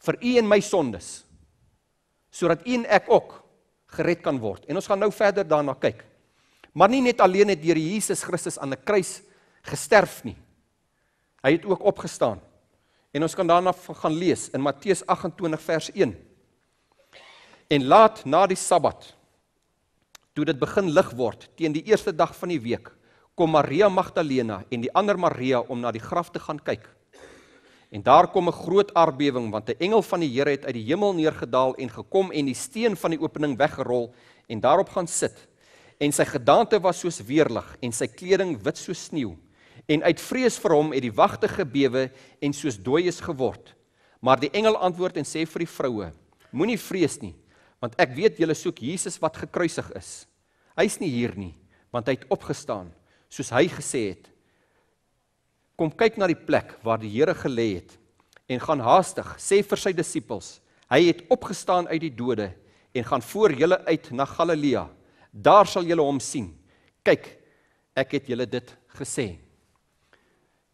vir u en my sondes, sodat u en ek ook gered kan word. En ons gaan nou verder daarna kyk. Maar nie net alleen het deur Jesus Christus aan 'n kruis gesterf nie. Hy het ook opgestaan. En ons kan daarna gaan lees in Matteus 28 vers 1. En laat na die Sabbat, toe dit begin lig word, teen die eerste dag van die week, kom Maria Magdalena en die ander Maria om na die graf te gaan kyk. En daar kom 'n groot aardbewing, want 'n engel van die Here het uit die hemel neergedaal en gekom en die steen van die opening weggerol en daarop gaan sit. En sy gedaante was soos weerlig en sy kleding wit soos sneeu. En uit vrees vir hom het die wagte gebewe en soos dooies geword. Maar die engel antwoord en sê vir die vroue, moenie vrees nie, want ek weet julle soek Jesus wat gekruisig is. Hy's nie hier nie, want hy het opgestaan, soos hy gesê het. Kom kyk na die plek waar die Here gelê het, en gaan haastig, sê vir sy disippels, hy het opgestaan uit die dode, en gaan voor julle uit na Galilea, daar sal julle hom sien. Kyk, ek het julle dit gesê.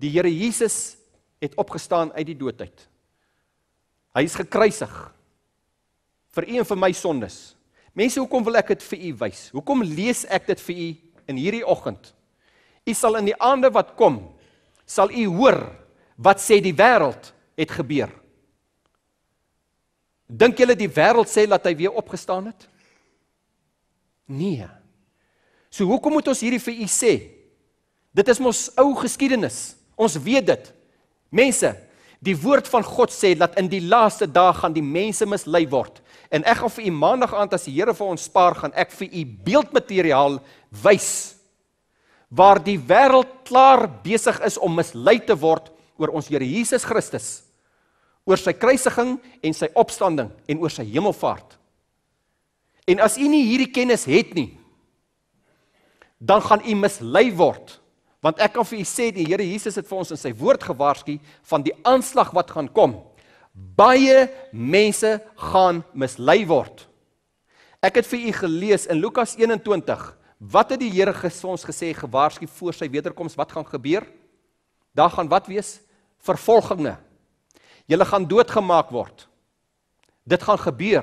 Die Here Jesus het opgestaan uit die dood uit. Hy is gekruisig, vir u en vir my sondes. Mense, hoekom wil ek dit vir u wys? Hoekom lees ek dit vir u in hierdie oggend? U sal in die aande wat kom, sal u hoor, wat sê die wêreld het gebeur. Dink julle die wêreld sê dat hy weer opgestaan het? Nee. So hoekom moet ons hierdie vir u sê? Dit is mos ou geskiedenis. Ons weet dit. Mense, die woord van God sê dat in die laaste dae gaan die mense mislei word. En ek gaan vir u maandag aand, as die Here vir ons spaar, gaan ek vir u beeldmateriaal wys, waar die wêreld klaar besig is om mislei te word oor ons Here Jesus Christus, oor sy kruisiging en sy opstanding en oor sy hemelvaart. En as u nie hierdie kennis het nie, dan gaan u mislei word. Want ek kan vir u sê, die Here Jesus het vir ons in sy woord gewaarsku van die aanslag wat gaan kom. Baie mense gaan mislei word. Ek het vir u gelees in Lukas 21, wat het die Here vir ons gesê, gewaarsku voor sy wederkoms, wat gaan gebeur? Daar gaan wat wees? Vervolginge. Julle gaan doodgemaak word. Dit gaan gebeur.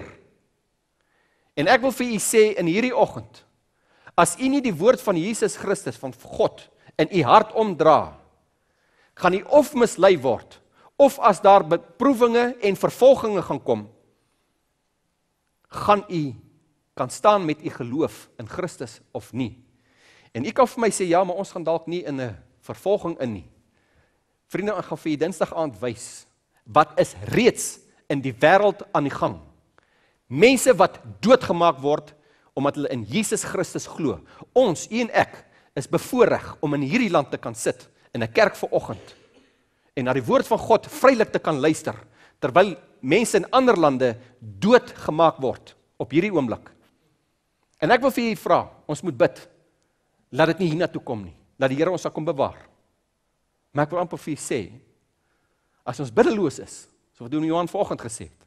En ek wil vir u sê in hierdie oggend, as u nie die woord van Jesus Christus, van God, in u hart omdra, gaan u of mislei word, of as daar beproewinge en vervolginge gaan kom, gaan u kan staan met u geloof in Christus of nie. En u kan vir my sê, ja, maar ons gaan dalk nie in 'n vervolging in nie. Vriende, ek gaan vir u Dinsdag aand wys, wat is reeds in die wêreld aan die gang. Mense wat doodgemaak word, omdat hulle in Jesus Christus glo. Ons, u en ek, is bevoorreg om in hierdie land te kan sit, in 'n kerk vanoggend, en na die woord van God vrylik te kan luister, terwyl mense in ander lande doodgemaak word, op hierdie oomblik. En ek wil vir julle vra, ons moet bid, laat dit nie hiernatoe kom nie, laat die Here ons sal kom bewaar. Maar ek wil amper vir julle sê, as ons biddeloos is, so wat doen Johan vanoggend gesê het,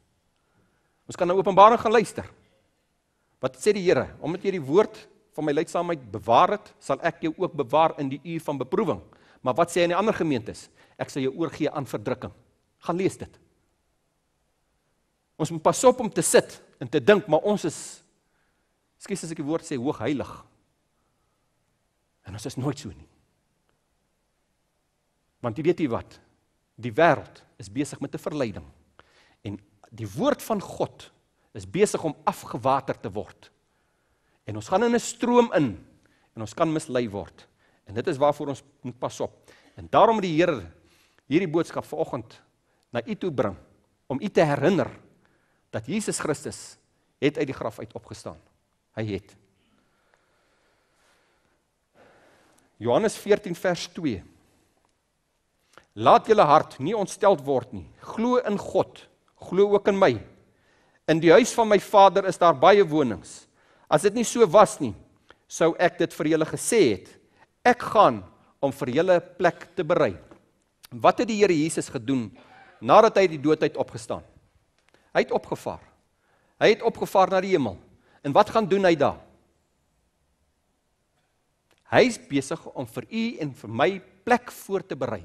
ons kan na Openbaring gaan luister. Wat sê die Here? Omdat jy die woord van my lydsaamheid bewaar het, sal ek jou ook bewaar in die uur van beproewing. Maar wat sê hy in die ander gemeentes? Ek sal jou oorgee aan verdrukking. Gaan lees dit. Ons moet pas op om te sit en te dink, maar ons is, ekskuus as ek die woord sê, hoog heilig. En ons is nooit so nie. Want jy weet nie wat, die wêreld is besig met 'n verleiding. En die woord van God is besig om afgewater te word. En ons gaan in 'n stroom in, en ons kan mislei word. En dit is waarvoor ons moet pas op. En daarom die Here hierdie boodskap vanoggend na u toe bring, om u te herinner, dat Jesus Christus het uit die graf uit opgestaan. Hy het. Johannes 14 vers 2. Laat julle hart nie ontsteld word nie. Glo in God, glo ook in my. In die huis van my Vader is daar baie wonings. As dit nie so was nie, sou ek dit vir julle gesê het. Ek gaan om vir julle plek te berei. Wat het die Here Jesus gedoen nadat hy die dood uit opgestaan? Hy het opgevaar. Hy het opgevaar na die hemel. En wat gaan doen hy daar? Hy is besig om vir u en vir my plek voor te berei.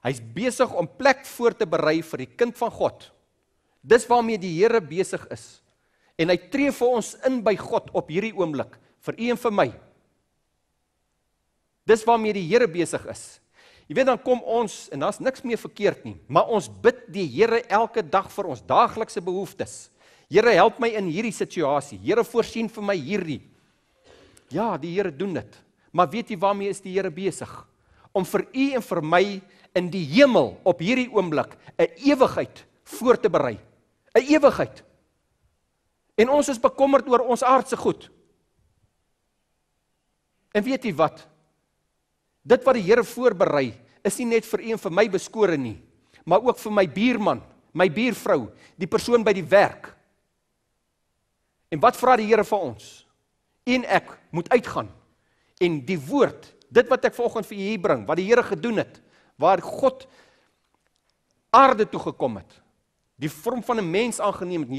Hy is besig om plek voor te berei vir die kind van God, Dis waarmee die Here besig is. En hy tree vir ons in by God op hierdie oomblik, vir u en vir my. Dis waarmee die Here besig is. Jy weet, dan kom ons, en daar's niks meer verkeerd nie, maar ons bid die Here elke dag vir ons daaglikse behoeftes. Here, help my in hierdie situasie. Here, voorsien vir my hierdie. Ja, die Here doen dit. Maar weet jy waarmee is die Here besig? Om vir u en vir my in die hemel op hierdie oomblik 'n ewigheid voor te berei. 'n Ewigheid. En ons is bekommerd oor ons aardse goed. En weet jy wat? Dit wat die Here voorberei, is nie net vir u en vir my beskore nie, maar ook vir my buurman, my buurvrou, die persoon by die werk. En wat vra die Here vir ons? En ek moet uitgaan. En die woord, dit wat ek vanoggend vir u hier bring, wat die Here gedoen het, waar God aarde toe gekom het, die vorm van 'n mens aangeneem het,